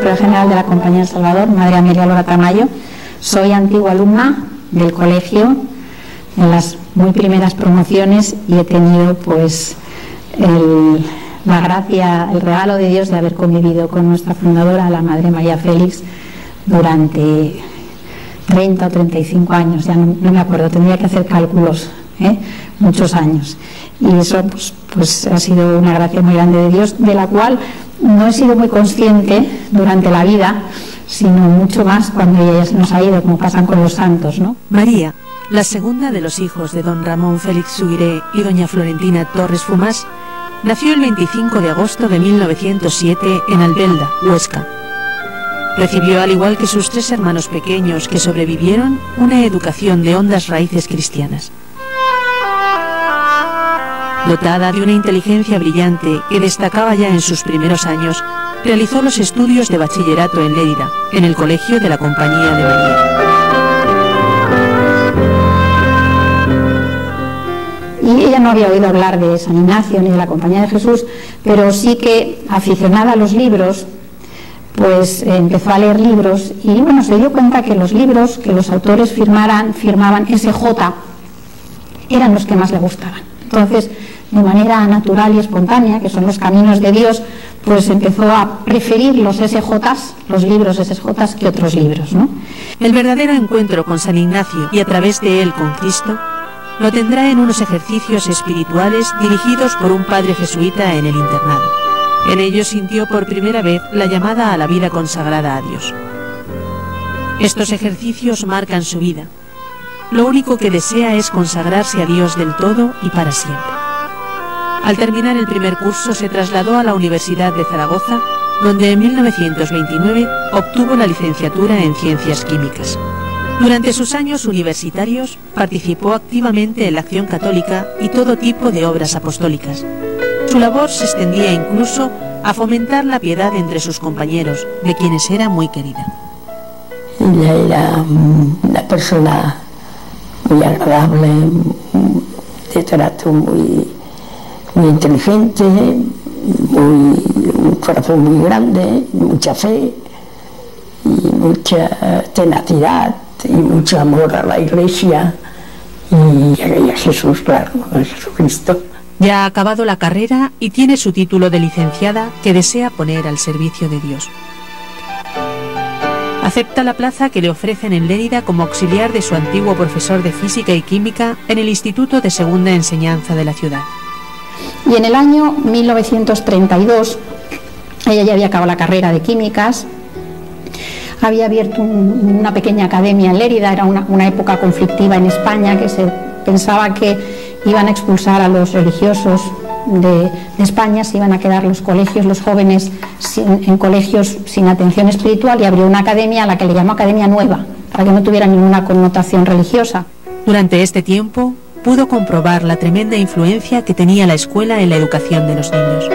Superior General de la Compañía del Salvador, Madre Amelia Lora Tamayo. Soy antigua alumna del colegio en las muy primeras promociones y he tenido pues la gracia, el regalo de Dios de haber convivido con nuestra fundadora, la Madre María Félix, durante 30 o 35 años, ya no me acuerdo, tendría que hacer cálculos, muchos años. Y eso pues ha sido una gracia muy grande de Dios, de la cual no he sido muy consciente durante la vida, sino mucho más cuando ella se nos ha ido, como pasan con los santos, ¿no? María, la segunda de los hijos de don Ramón Félix Subiré y doña Florentina Torres Fumás, nació el 25 de agosto de 1907 en Albelda, Huesca. Recibió, al igual que sus 3 hermanos pequeños que sobrevivieron, una educación de hondas raíces cristianas. Dotada de una inteligencia brillante que destacaba ya en sus primeros años, realizó los estudios de bachillerato en Lérida, en el Colegio de la Compañía de María. Y ella no había oído hablar de San Ignacio ni de la Compañía de Jesús, pero sí que, aficionada a los libros, pues empezó a leer libros y bueno, se dio cuenta que los libros que los autores firmaban SJ eran los que más le gustaban. Entonces, de manera natural y espontánea, que son los caminos de Dios, pues empezó a preferir los SJs, los libros SJs, que otros libros, ¿no? El verdadero encuentro con San Ignacio y a través de él con Cristo lo tendrá en unos ejercicios espirituales dirigidos por un padre jesuita en el internado. En ellos sintió por primera vez la llamada a la vida consagrada a Dios. Estos ejercicios marcan su vida. Lo único que desea es consagrarse a Dios del todo y para siempre. Al terminar el primer curso se trasladó a la Universidad de Zaragoza, donde en 1929 obtuvo la licenciatura en Ciencias Químicas. Durante sus años universitarios participó activamente en la acción católica y todo tipo de obras apostólicas. Su labor se extendía incluso a fomentar la piedad entre sus compañeros, de quienes era muy querida. Ella era una persona muy agradable, de trato muy inteligente, un corazón muy grande, mucha fe y mucha tenacidad y mucho amor a la Iglesia y a Jesús, claro, a Jesucristo. Ya ha acabado la carrera y tiene su título de licenciada que desea poner al servicio de Dios. Acepta la plaza que le ofrecen en Lérida como auxiliar de su antiguo profesor de física y química en el Instituto de Segunda Enseñanza de la ciudad. Y en el año 1932, ella ya había acabado la carrera de químicas, había abierto una pequeña academia en Lérida, era una época conflictiva en España, que se pensaba que iban a expulsar a los religiosos de España, se iban a quedar los colegios, los jóvenes en colegios sin atención espiritual, y abrió una academia a la que le llamó Academia Nueva, para que no tuviera ninguna connotación religiosa. Durante este tiempo pudo comprobar la tremenda influencia que tenía la escuela en la educación de los niños.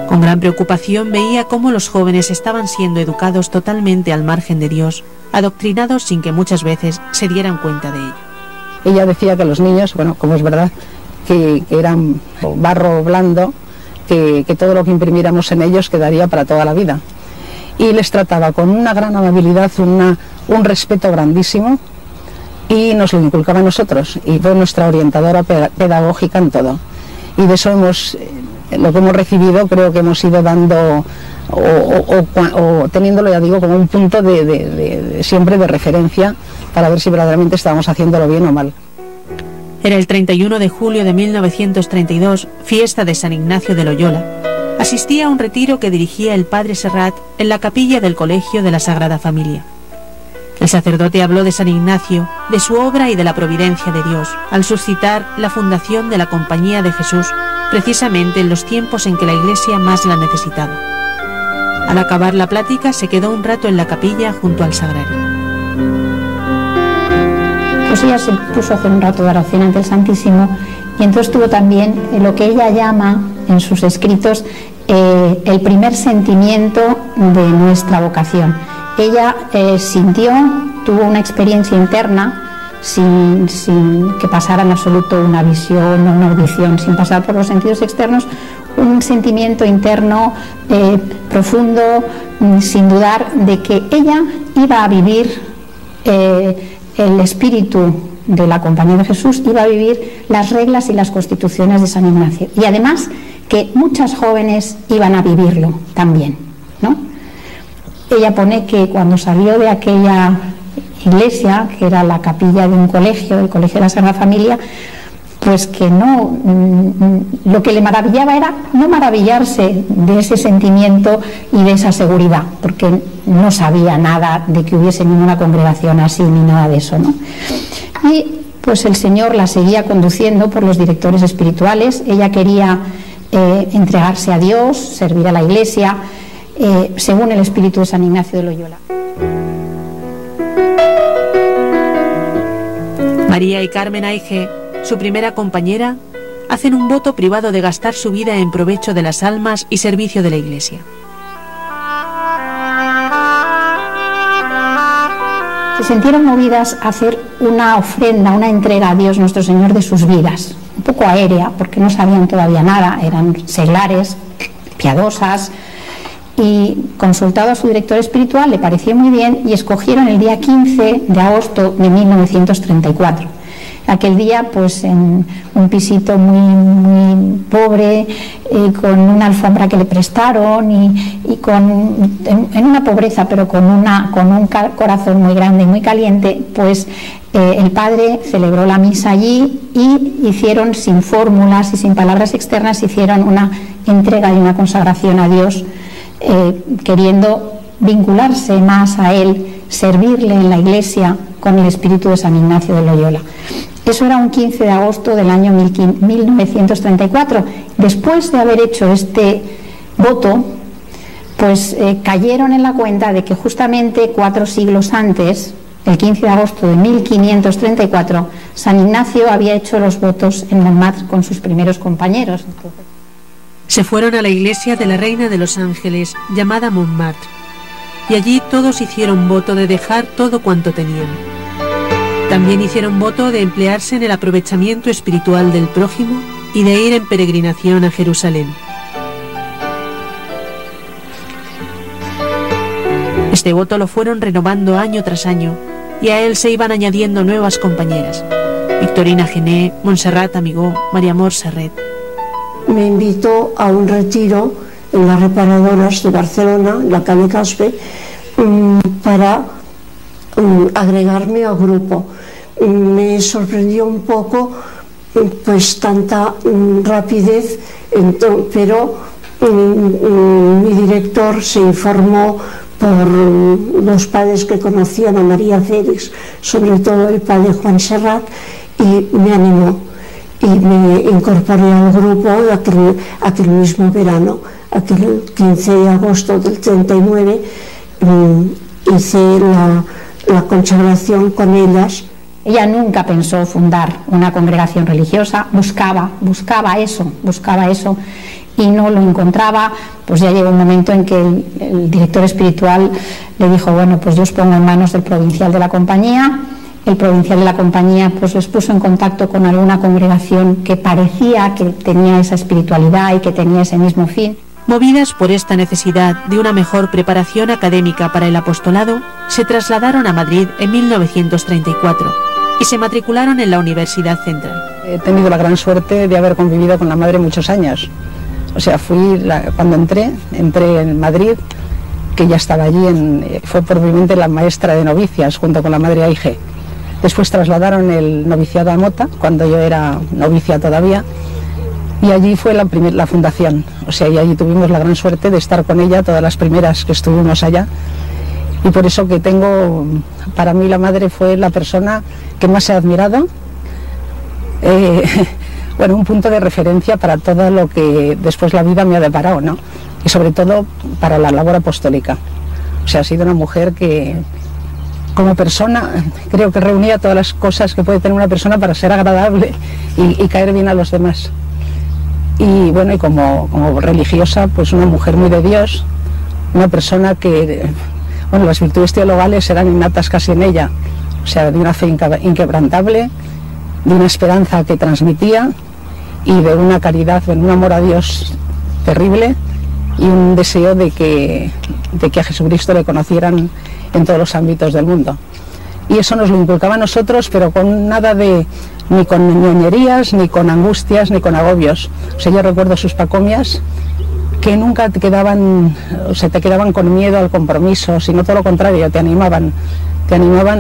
Con gran preocupación veía cómo los jóvenes estaban siendo educados totalmente al margen de Dios, adoctrinados sin que muchas veces se dieran cuenta de ello. Ella decía que los niños, bueno, como es verdad, que eran barro blando, que todo lo que imprimiéramos en ellos quedaría para toda la vida. Y les trataba con una gran amabilidad, un respeto grandísimo, y nos lo inculcaba a nosotros, y fue nuestra orientadora pedagógica en todo. Y de eso lo que hemos recibido, creo que hemos ido dando o teniéndolo, ya digo, como un punto siempre de referencia para ver si verdaderamente estábamos haciéndolo bien o mal. Era el 31 de julio de 1932, fiesta de San Ignacio de Loyola. Asistía a un retiro que dirigía el padre Serrat en la capilla del Colegio de la Sagrada Familia. El sacerdote habló de San Ignacio, de su obra y de la providencia de Dios, al suscitar la fundación de la Compañía de Jesús, precisamente en los tiempos en que la Iglesia más la necesitaba. Al acabar la plática se quedó un rato en la capilla junto al sagrario. Pues ella se puso a hacer un rato de oración ante el Santísimo, y entonces tuvo también lo que ella llama en sus escritos el primer sentimiento de nuestra vocación. Ella tuvo una experiencia interna sin que pasara en absoluto una visión o una audición, sin pasar por los sentidos externos, un sentimiento interno profundo, sin dudar, de que ella iba a vivir el espíritu de la Compañía de Jesús, iba a vivir las reglas y las constituciones de San Ignacio, y además que muchas jóvenes iban a vivirlo también, ¿no? Ella pone que cuando salió de aquella iglesia, que era la capilla de un colegio, el Colegio de la Sagrada Familia, pues que no, lo que le maravillaba era no maravillarse de ese sentimiento y de esa seguridad, porque no sabía nada de que hubiese ninguna congregación así ni nada de eso, ¿no? Y pues el Señor la seguía conduciendo por los directores espirituales. Ella quería entregarse a Dios, servir a la Iglesia, según el espíritu de San Ignacio de Loyola. María y Carmen Aige, su primera compañera, hacen un voto privado de gastar su vida en provecho de las almas y servicio de la Iglesia. Se sintieron movidas a hacer una ofrenda, una entrega a Dios nuestro Señor de sus vidas, un poco aérea, porque no sabían todavía nada, eran seglares, piadosas, y consultado a su director espiritual le pareció muy bien y escogieron el día 15 de agosto de 1934. Aquel día, pues en un pisito muy pobre, con una alfombra que le prestaron y en una pobreza, pero con un corazón muy grande y muy caliente, pues el padre celebró la misa allí y hicieron, sin fórmulas y sin palabras externas, hicieron una entrega y una consagración a Dios, queriendo vincularse más a Él, servirle en la Iglesia con el espíritu de San Ignacio de Loyola. Eso era un 15 de agosto del año 1934. Después de haber hecho este voto, pues cayeron en la cuenta de que justamente 4 siglos antes, el 15 de agosto de 1534, San Ignacio había hecho los votos en Montmartre con sus primeros compañeros. Se fueron a la iglesia de la Reina de los Ángeles, llamada Montmartre, y allí todos hicieron voto de dejar todo cuanto tenían. También hicieron voto de emplearse en el aprovechamiento espiritual del prójimo y de ir en peregrinación a Jerusalén. Este voto lo fueron renovando año tras año, y a él se iban añadiendo nuevas compañeras: Victorina Gené, Montserrat Amigó, María Amor Serret. Me invitó a un retiro en las reparadoras de Barcelona, en la calle Caspe, para agregarme al grupo. Me sorprendió un poco pues tanta rapidez, pero mi director se informó por los padres que conocían a María Félix, sobre todo el padre Juan Serrat, y me animó. Y me incorporé al grupo aquel mismo verano, aquel 15 de agosto del 39, hice la consagración con ellas. Ella nunca pensó fundar una congregación religiosa, buscaba eso y no lo encontraba. Pues ya llegó un momento en que el director espiritual le dijo: bueno, pues yo os pongo en manos del provincial de la compañía. El provincial de la compañía pues les puso en contacto con alguna congregación que parecía que tenía esa espiritualidad y que tenía ese mismo fin. Movidas por esta necesidad de una mejor preparación académica para el apostolado, se trasladaron a Madrid en 1934 y se matricularon en la Universidad Central. He tenido la gran suerte de haber convivido con la madre muchos años. O sea, cuando entré en Madrid, que ya estaba allí, fue probablemente la maestra de novicias junto con la madre Aige. Después trasladaron el noviciado a Mota, cuando yo era novicia todavía, y allí fue la fundación. O sea, y allí tuvimos la gran suerte de estar con ella, todas las primeras que estuvimos allá. Y por eso que para mí la madre fue la persona que más he admirado, bueno, un punto de referencia para todo lo que después la vida me ha deparado, ¿no? Y sobre todo para la labor apostólica. O sea, ha sido una mujer que, como persona, creo que reunía todas las cosas que puede tener una persona para ser agradable y caer bien a los demás. Y bueno, y como religiosa, pues una mujer muy de Dios, una persona que, bueno, las virtudes teologales eran innatas casi en ella, o sea, de una fe inquebrantable, de una esperanza que transmitía y de una caridad, de un amor a Dios terrible y un deseo de que a Jesucristo le conocieran en todos los ámbitos del mundo. Y eso nos lo inculcaba a nosotros, pero con nada de, ni con ñoñerías, ni con angustias, ni con agobios. O sea, yo recuerdo sus pacomias que nunca te quedaban con miedo al compromiso, sino todo lo contrario, te animaban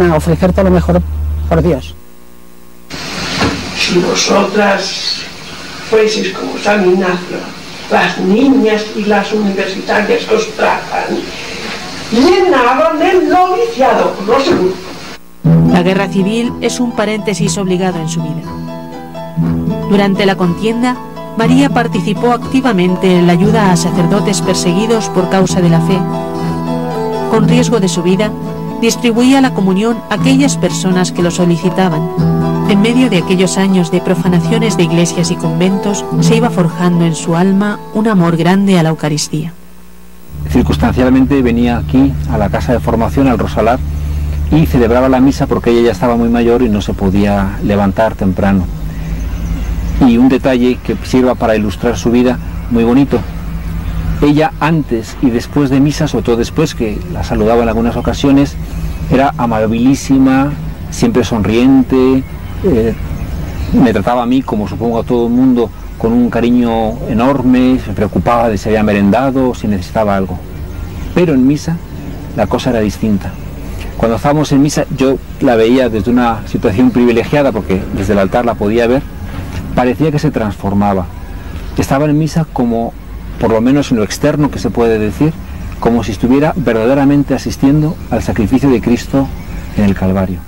a ofrecer todo lo mejor por Dios. Si vosotras fueseis como San Ignacio, las niñas y las universitarias que os tratan, llenaban el noviciado, no seguro. La guerra civil es un paréntesis obligado en su vida. Durante la contienda, María participó activamente en la ayuda a sacerdotes perseguidos por causa de la fe. Con riesgo de su vida, distribuía la comunión a aquellas personas que lo solicitaban. En medio de aquellos años de profanaciones de iglesias y conventos, se iba forjando en su alma un amor grande a la Eucaristía. Circunstancialmente venía aquí, a la casa de formación, al Rosalar, y celebraba la misa porque ella ya estaba muy mayor y no se podía levantar temprano. Y un detalle que sirva para ilustrar su vida, muy bonito. Ella antes y después de misa, sobre todo después, que la saludaba en algunas ocasiones, era amabilísima, siempre sonriente, me trataba a mí, como supongo a todo el mundo, con un cariño enorme, se preocupaba de si había merendado o si necesitaba algo. Pero en misa la cosa era distinta. Cuando estábamos en misa, yo la veía desde una situación privilegiada, porque desde el altar la podía ver, parecía que se transformaba. Estaba en misa como, por lo menos en lo externo que se puede decir, como si estuviera verdaderamente asistiendo al sacrificio de Cristo en el Calvario.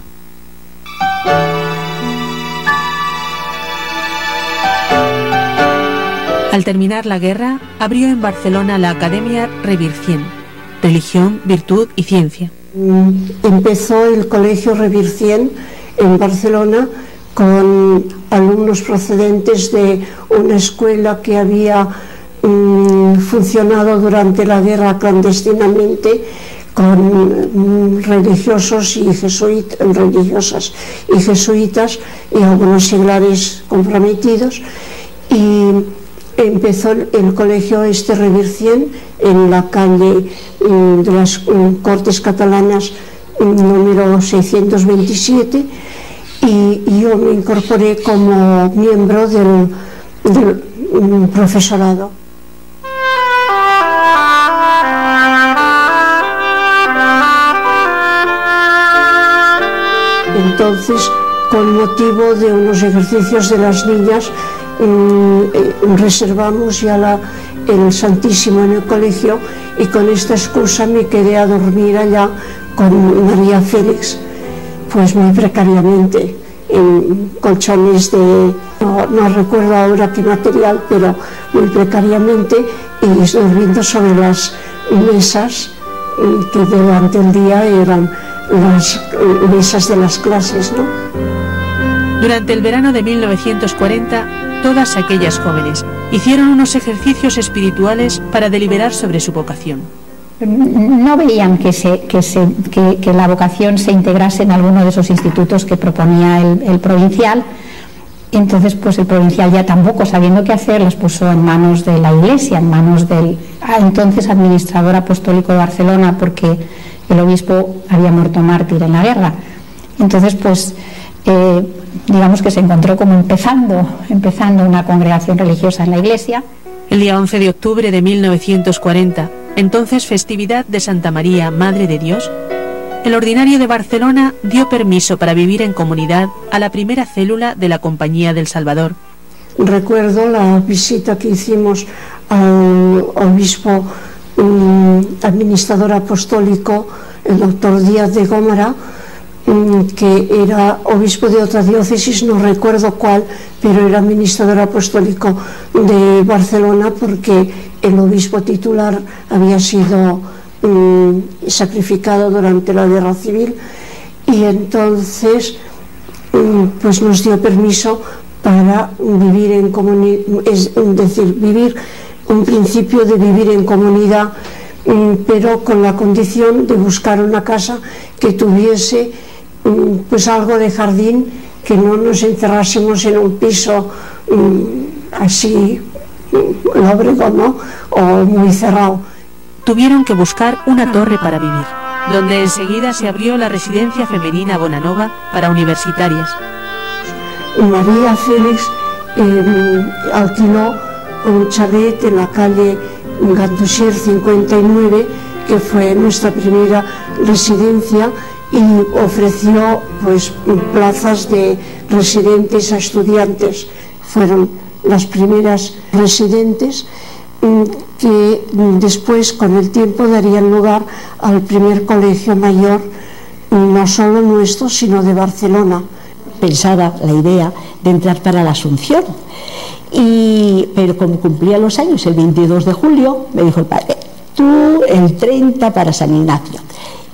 Al terminar la guerra, abrió en Barcelona la Academia Revircien, Religión, Virtud y Ciencia. Empezó el Colegio Revircien en Barcelona con alumnos procedentes de una escuela que había funcionado durante la guerra clandestinamente, con religiosos y religiosas y jesuitas y algunos seglares comprometidos, y empezó el colegio Revircien en la calle de las Cortes Catalanas número 627, y yo me incorporé como miembro del profesorado. Entonces, con motivo de unos ejercicios de las niñas, reservamos ya el Santísimo en el colegio, y con esta excusa me quedé a dormir allá con María Félix, pues muy precariamente, en colchones de, no recuerdo ahora qué material, pero muy precariamente, y durmiendo sobre las mesas que durante el día eran las mesas de las clases, ¿no? Durante el verano de 1940, todas aquellas jóvenes hicieron unos ejercicios espirituales para deliberar sobre su vocación. No veían que la vocación se integrase en alguno de esos institutos que proponía el provincial. Entonces, pues el provincial, ya tampoco sabiendo qué hacer, las puso en manos de la Iglesia, en manos del entonces administrador apostólico de Barcelona, porque el obispo había muerto mártir en la guerra. Entonces, pues digamos que se encontró como empezando una congregación religiosa en la Iglesia. El día 11 de octubre de 1940, entonces festividad de Santa María, Madre de Dios, el ordinario de Barcelona dio permiso para vivir en comunidad a la primera célula de la Compañía del Salvador. Recuerdo la visita que hicimos al obispo administrador apostólico, el doctor Díaz de Gómara, que era obispo de otra diócesis, no recuerdo cuál, pero era administrador apostólico de Barcelona, porque el obispo titular había sido sacrificado durante la guerra civil, y entonces pues nos dio permiso para vivir en comunidad, es decir, vivir un principio de vivir en comunidad, pero con la condición de buscar una casa que tuviese pues algo de jardín, que no nos encerrásemos en un piso así lóbrego, ¿no? O muy cerrado. Tuvieron que buscar una torre para vivir, donde enseguida se abrió la residencia femenina Bonanova para universitarias. María Félix alquiló un chalet en la calle Gandusier 59, que fue nuestra primera residencia, y ofreció pues plazas de residentes a estudiantes. Fueron las primeras residentes que después, con el tiempo, darían lugar al primer colegio mayor, no solo nuestro, sino de Barcelona. Pensaba la idea de entrar para la Asunción, pero como cumplía los años, el 22 de julio, me dijo el padre: tú el 30 para San Ignacio.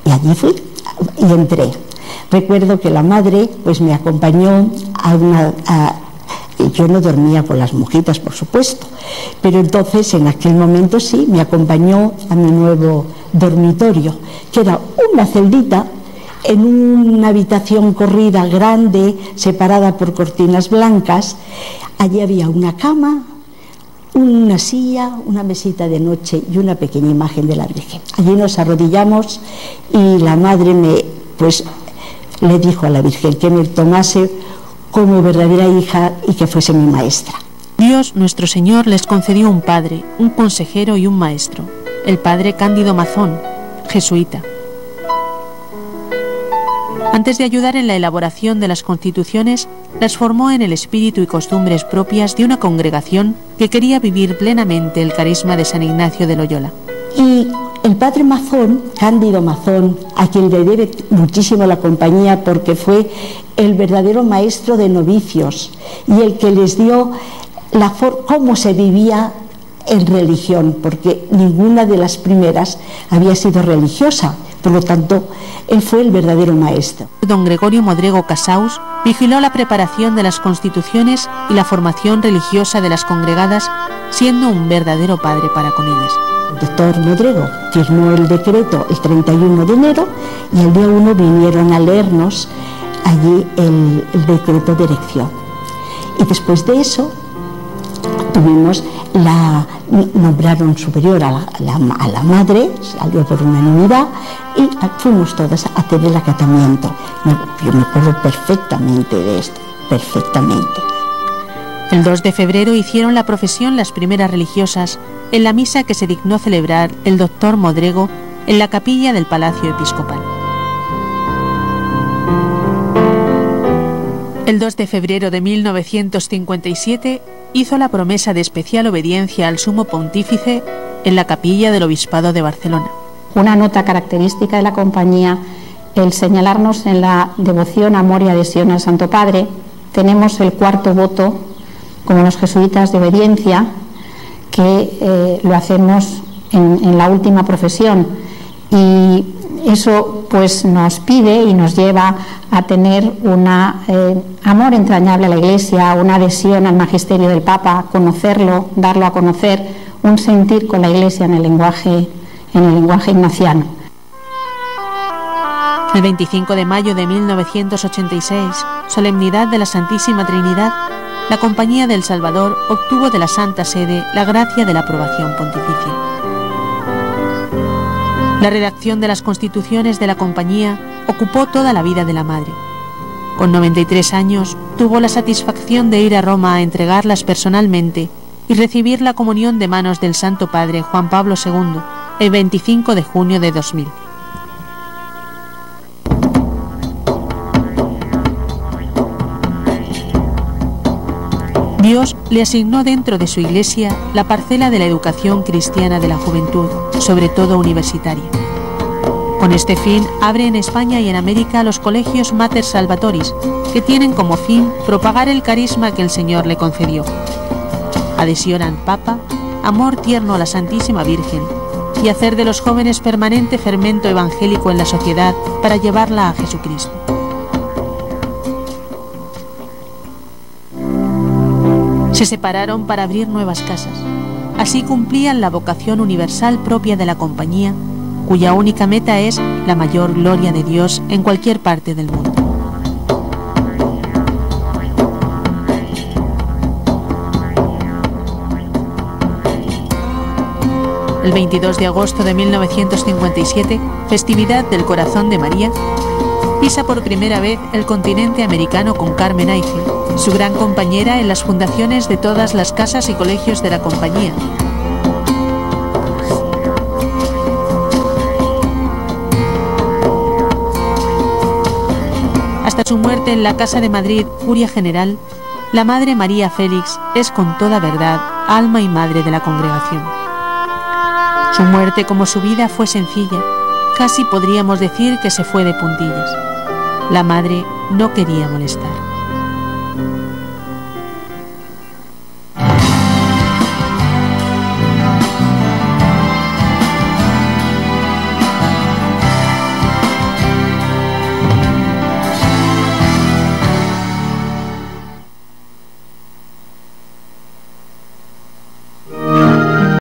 Y allí fui y entré. Recuerdo que la madre pues me acompañó yo no dormía con las monjitas, por supuesto, pero entonces en aquel momento sí, me acompañó a mi nuevo dormitorio, que era una celdita en una habitación corrida grande, separada por cortinas blancas. Allí había una cama, una silla, una mesita de noche y una pequeña imagen de la Virgen. Allí nos arrodillamos y la madre le dijo a la Virgen que me tomase como verdadera hija y que fuese mi maestra. Dios nuestro Señor les concedió un padre, un consejero y un maestro, el padre Cándido Mazón, jesuita. Antes de ayudar en la elaboración de las constituciones, las formó en el espíritu y costumbres propias de una congregación que quería vivir plenamente el carisma de San Ignacio de Loyola. Y el padre Mazón, Cándido Mazón, a quien le debe muchísimo la compañía porque fue el verdadero maestro de novicios y el que les dio cómo se vivía en religión, porque ninguna de las primeras había sido religiosa. Por lo tanto, él fue el verdadero maestro. Don Gregorio Modrego Casaus vigiló la preparación de las constituciones y la formación religiosa de las congregadas, siendo un verdadero padre para con ellas. El doctor Modrego firmó el decreto el 31 de enero y el día 1 vinieron a leernos allí el decreto de elección. Y después de eso nombraron superior a la madre, salió por unanimidad y fuimos todas a hacer el acatamiento. Yo me acuerdo perfectamente de esto, perfectamente. El 2 de febrero hicieron la profesión las primeras religiosas en la misa que se dignó celebrar el doctor Modrego en la capilla del Palacio Episcopal. El 2 de febrero de 1957 hizo la promesa de especial obediencia al Sumo Pontífice en la capilla del Obispado de Barcelona. Una nota característica de la compañía, el señalarnos en la devoción, amor y adhesión al Santo Padre. Tenemos el cuarto voto, como los jesuitas, de obediencia, que lo hacemos en la última profesión, y eso pues nos pide y nos lleva a tener un amor entrañable a la Iglesia, una adhesión al magisterio del Papa, conocerlo, darlo a conocer, un sentir con la Iglesia en el lenguaje ignaciano. El 25 de mayo de 1986, solemnidad de la Santísima Trinidad, la Compañía del Salvador obtuvo de la Santa Sede la gracia de la aprobación pontificia. La redacción de las constituciones de la Compañía ocupó toda la vida de la madre. Con 93 años, tuvo la satisfacción de ir a Roma a entregarlas personalmente y recibir la comunión de manos del Santo Padre Juan Pablo II el 25 de junio de 2000. Dios le asignó dentro de su Iglesia la parcela de la educación cristiana de la juventud, sobre todo universitaria. Con este fin, abre en España y en América los colegios Mater Salvatoris, que tienen como fin propagar el carisma que el Señor le concedió. Adhesión al Papa, amor tierno a la Santísima Virgen y hacer de los jóvenes permanente fermento evangélico en la sociedad para llevarla a Jesucristo. Se separaron para abrir nuevas casas. Así cumplían la vocación universal propia de la Compañía, cuya única meta es la mayor gloria de Dios en cualquier parte del mundo. El 22 de agosto de 1957, festividad del Corazón de María, pisa por primera vez el continente americano con Carmen Eichel, su gran compañera en las fundaciones de todas las casas y colegios de la compañía. Hasta su muerte en la Casa de Madrid, Curia General, la Madre María Félix es con toda verdad alma y madre de la congregación. Su muerte como su vida fue sencilla, casi podríamos decir que se fue de puntillas. La madre no quería molestar.